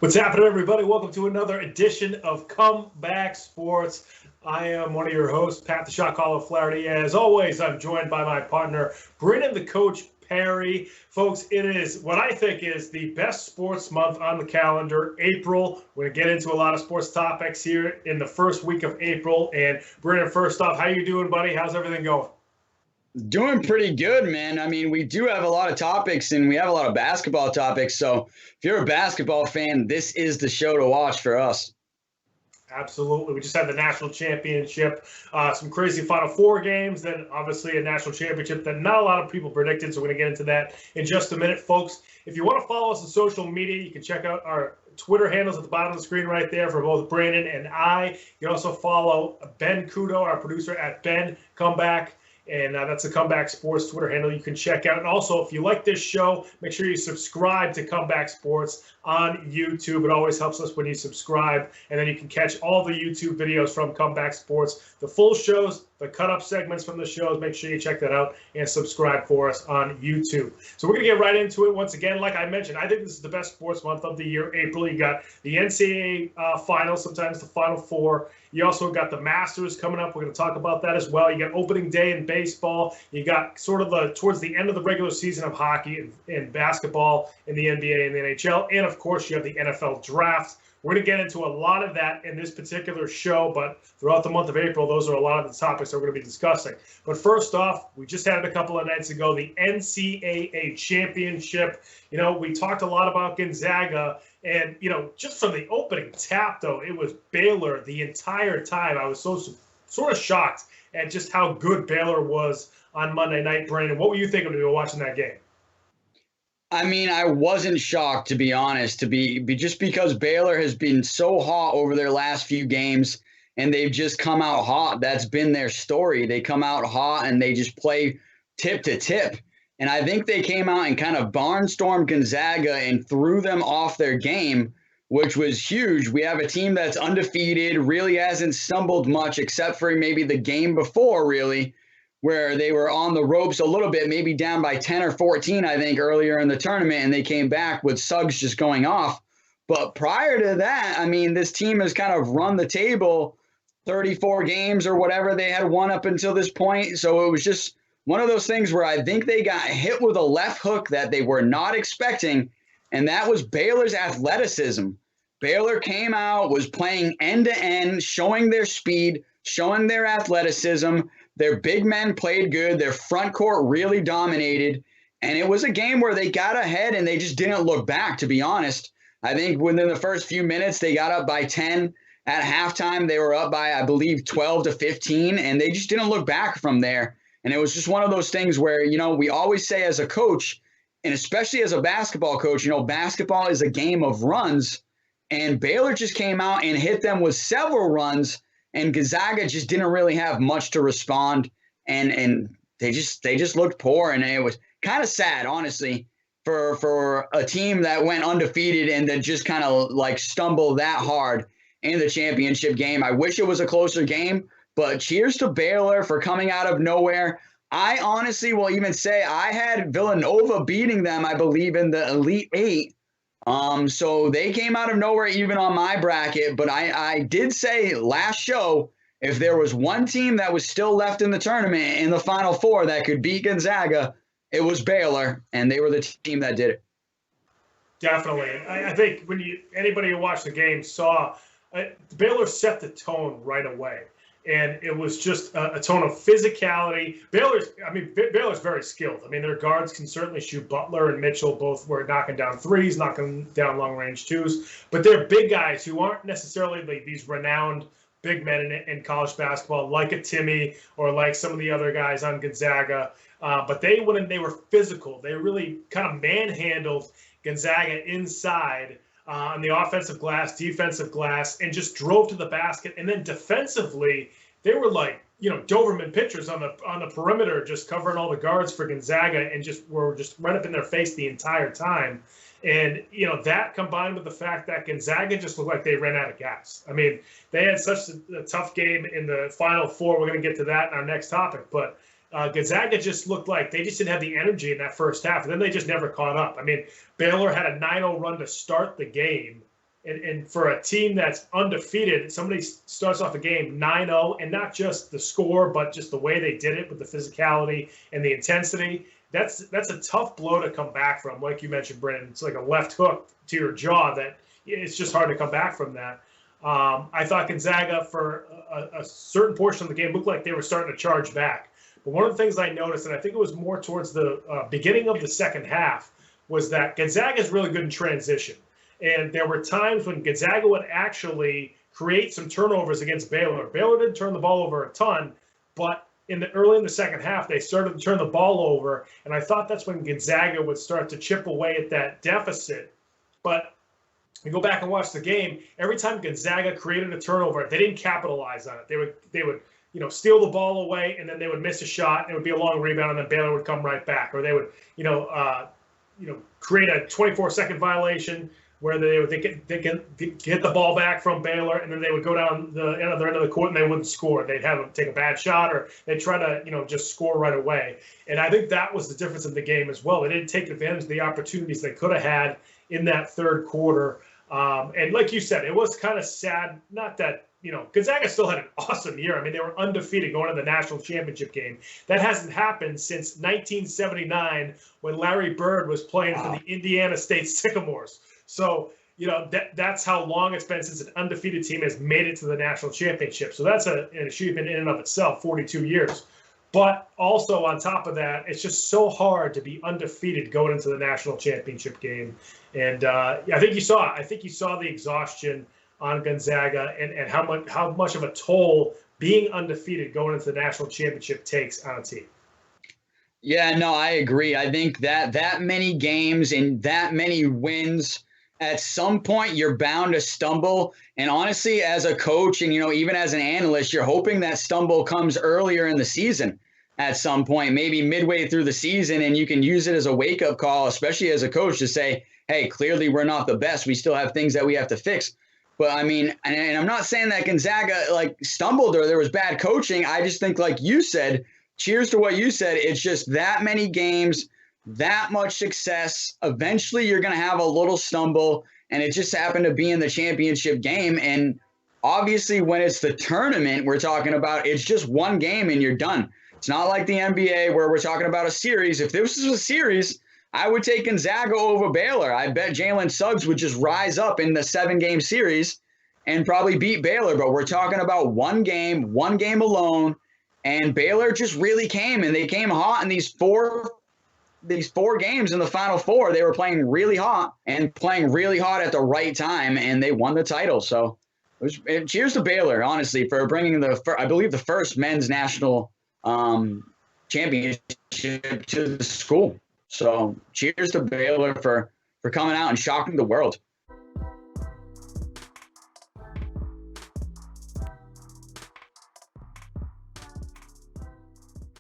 What's happening, everybody? Welcome to another edition of Comeback Sports. I am one of your hosts, Pat the Shot Caller Flaherty. As always, I'm joined by my partner, Brennan the Coach Perry. Folks, it is what I think is the best sports month on the calendar, April. We're going to get into a lot of sports topics here in the first week of April. And Brennan, first off, how you doing, buddy? How's everything going? Doing pretty good, man. I mean, we do have a lot of topics and we have a lot of basketball topics. So if you're a basketball fan, this is the show to watch for us. Absolutely. We just had the national championship, some crazy Final Four games, then obviously a national championship that not a lot of people predicted. So we're going to get into that in just a minute, folks. If you want to follow us on social media, you can check out our Twitter handles at the bottom of the screen right there for both Brandon and I. You can also follow Ben Kudo, our producer, at Ben Comeback. And that's the Comeback Sports Twitter handle you can check out. And also, if you like this show, make sure you subscribe to Comeback Sports on YouTube. It always helps us when you subscribe. And then you can catch all the YouTube videos from Comeback Sports, the full shows, the cut-up segments from the shows. Make sure you check that out and subscribe for us on YouTube. So we're going to get right into it. Once again, like I mentioned, I think this is the best sports month of the year, April. You got the NCAA Finals, sometimes the Final Four. You also got the Masters coming up. We're going to talk about that as well. You got opening day in baseball. You got sort of towards the end of the regular season of hockey and basketball in the NBA and the NHL. And, of course, you have the NFL draft. We're going to get into a lot of that in this particular show, but throughout the month of April, those are a lot of the topics that we're going to be discussing. But first off, we just had it a couple of nights ago, the NCAA Championship. You know, we talked a lot about Gonzaga, and, you know, just from the opening tap, though, it was Baylor the entire time. I was so sort of shocked at just how good Baylor was on Monday night. Brandon, what were you thinking when you were watching that game? I mean, I wasn't shocked, to be honest, just because Baylor has been so hot over their last few games and they've just come out hot. That's been their story. They come out hot and they just play tip to tip. And I think they came out and kind of barnstormed Gonzaga and threw them off their game, which was huge. We have a team that's undefeated, really hasn't stumbled much except for maybe the game before, really, where they were on the ropes a little bit, maybe down by 10 or 14, I think, earlier in the tournament, and they came back with Suggs just going off. But prior to that, I mean, this team has kind of run the table 34 games or whatever they had won up until this point. So it was just one of those things where I think they got hit with a left hook that they were not expecting, and that was Baylor's athleticism. Baylor came out, was playing end-to-end, showing their speed, showing their athleticism. Their big men played good. Their front court really dominated. And it was a game where they got ahead and they just didn't look back, to be honest. I think within the first few minutes, they got up by 10. At halftime, they were up by, I believe, 12 to 15. And they just didn't look back from there. And it was just one of those things where, you know, we always say as a coach, and especially as a basketball coach, you know, basketball is a game of runs. And Baylor just came out and hit them with several runs. And Gonzaga just didn't really have much to respond, and they just looked poor, and it was kind of sad, honestly, for a team that went undefeated and that just kind of like stumbled that hard in the championship game. I wish it was a closer game, but cheers to Baylor for coming out of nowhere. I honestly will even say I had Villanova beating them, I believe, in the Elite Eight. So they came out of nowhere even on my bracket, but I did say last show, if there was one team that was still left in the tournament in the Final Four that could beat Gonzaga, it was Baylor, and they were the team that did it. Definitely. I think when anybody who watched the game saw Baylor set the tone right away. And it was just a tone of physicality. Baylor's very skilled. I mean, their guards can certainly shoot. Butler and Mitchell both were knocking down threes, knocking down long-range twos. But they're big guys who aren't necessarily like these renowned big men in college basketball, like a Timmy or like some of the other guys on Gonzaga. But they were physical. They really kind of manhandled Gonzaga inside on the offensive glass, defensive glass, and just drove to the basket. And then defensively, they were like, you know, Doberman pitchers on the perimeter, just covering all the guards for Gonzaga, and were right up in their face the entire time. And, you know, that combined with the fact that Gonzaga just looked like they ran out of gas. I mean, they had such a tough game in the Final Four. We're going to get to that in our next topic. But Gonzaga just looked like they just didn't have the energy in that first half. And then they just never caught up. I mean, Baylor had a 9-0 run to start the game. And for a team that's undefeated, somebody starts off the game 9-0, and not just the score, but just the way they did it with the physicality and the intensity. That's a tough blow to come back from. Like you mentioned, Brendan, it's like a left hook to your jaw that it's just hard to come back from that. I thought Gonzaga, for a certain portion of the game, looked like they were starting to charge back. But one of the things I noticed, and I think it was more towards the beginning of the second half, was that Gonzaga is really good in transition. And there were times when Gonzaga would actually create some turnovers against Baylor. Baylor didn't turn the ball over a ton, but early in the second half, they started to turn the ball over. And I thought that's when Gonzaga would start to chip away at that deficit. But you go back and watch the game, every time Gonzaga created a turnover, they didn't capitalize on it. They would steal the ball away, and then they would miss a shot, and it would be a long rebound, and then Baylor would come right back. Or they would, create a 24-second violation where they get the ball back from Baylor, and then they would go down the other end of the court and they wouldn't score. They'd have them take a bad shot, or they'd try to just score right away. And I think that was the difference in the game as well. They didn't take advantage of the opportunities they could have had in that third quarter. And like you said, it was kind of sad. Not that Gonzaga still had an awesome year. I mean, they were undefeated going to the national championship game. That hasn't happened since 1979 when Larry Bird was playing for the Indiana State Sycamores. So, that's how long it's been since an undefeated team has made it to the national championship. So that's an achievement in and of itself, 42 years. But also on top of that, it's just so hard to be undefeated going into the national championship game. And I think you saw the exhaustion on Gonzaga and how much of a toll being undefeated going into the national championship takes on a team. Yeah, no, I agree. I think that many games and that many wins, at some point you're bound to stumble. And honestly, as a coach and, even as an analyst, you're hoping that stumble comes earlier in the season at some point, maybe midway through the season, and you can use it as a wake-up call, especially as a coach, to say, hey, clearly we're not the best. We still have things that we have to fix. But I mean, and I'm not saying that Gonzaga stumbled or there was bad coaching. I just think, like you said, cheers to what you said. It's just that many games, that much success. Eventually you're going to have a little stumble, and it just happened to be in the championship game. And obviously when it's the tournament we're talking about, it's just one game and you're done. It's not like the NBA where we're talking about a series. If this was a series, I would take Gonzaga over Baylor. I bet Jalen Suggs would just rise up in the 7-game series and probably beat Baylor. But we're talking about one game alone, and Baylor just really came, and they came hot in these four games in the Final Four. They were playing really hot and playing really hot at the right time, and they won the title. So cheers to Baylor, honestly, for bringing I believe the first men's national championship to the school. So cheers to Baylor for coming out and shocking the world.